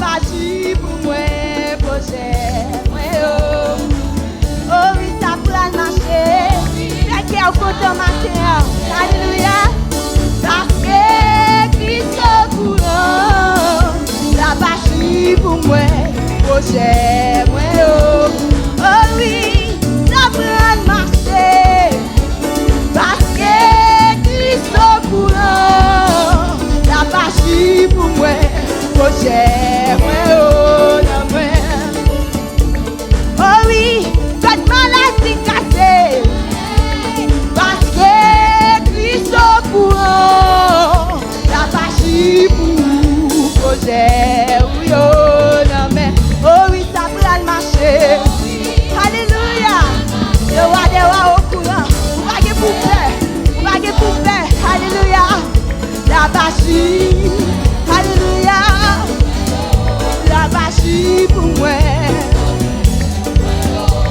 bâti pour moi, projet, moi, oh oui, ça prend marcher. J'ai qui a côté matin, alléluia. Parce que Christ au courant, la bâti pour moi, projet, moi, oh oui, ça prend marcher. Parce que Christ au courant, la bâti pour moi, projet, moi, oh oui, cette maladie cassée. Parce que Christ au courant, la bâti pour projet, oui, oh oui, ça prend le marché. Alléluia. Le roi des rois au courant. Vous vaguez pour faire. Vous vaguez pour faire. Alléluia. La bâti. Alléluia. La bâti pour moi.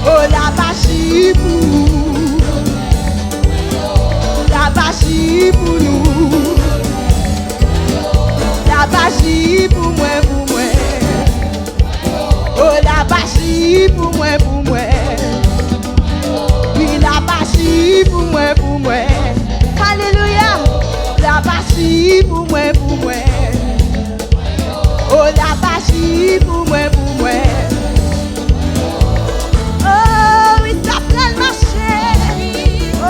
Oh, la bâti pour. La bâti pour nous. La bâti pour moi, pour moi. Oh, la bâti pour moi, pour moi. Oui, la bâti pour moi, pour moi. Alléluia. La bâti pour moi, pour moi. Oh, la bâti pour moi, pour moi. Oh, oui, ça prend le marché. Oh,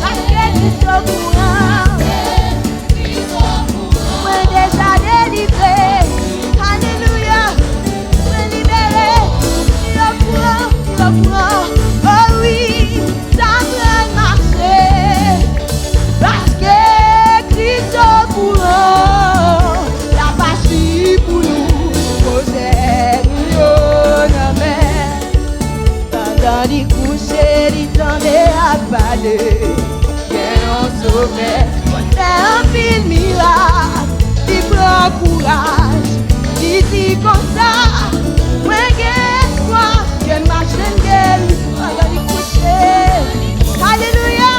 parce que tu es au courant. Moi déjà délivré. Alléluia. Moi libéré. Il est au courant. Oh oui, ça prend le marché. Parce que Christ au courant. La bâti pour nous. Projet nous en mer. Pendant les coucher, les tendait à parler. Qu'on sauvait. On fait un film miracle. Il prend courage. Il dit comme ça. Moi j'ai espoir. Que ma chaîne guérit. Pendant les coucher. Alléluia.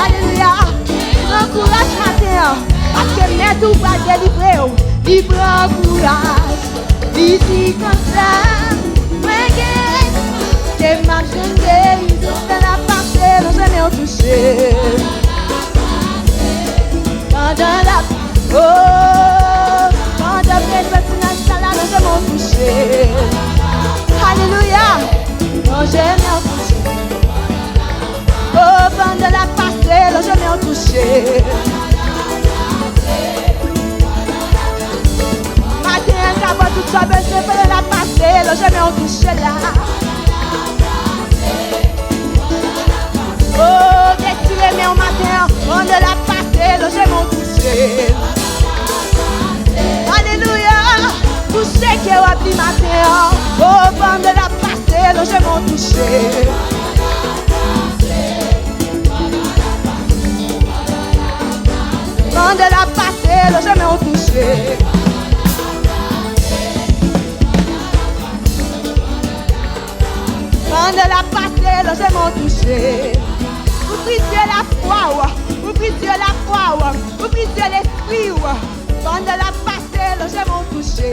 Alléluia. Prends courage matin. Parce que mes tout va délivrer. Il prend courage. Il dit comme ça. Moi j'ai espoir. Que ma chaîne guérit. C'est la passée. Non jamais touché. Pendant la oh, pendant que je suis là, non jamais touché. Alléluia, non jamais touché. Oh, pendant la passée, non jamais touché. Matin, cabot, tout ça, besoin pendant la passée, non jamais touché là. Oh, dès que tu les mets au matin, on ne l'a passé, le j'ai mon touché. Alléluia, touché qui est au petit matin. Oh, on ne l'a passé, le j'ai mon touché. On ne l'a passé, le j'ai mon touché. On ne l'a passé, le j'ai mon touché. Oublie Dieu la foi, oublie Dieu la foi, oublie Dieu l'esprit. Quand de la passé, le j'ai mon touché.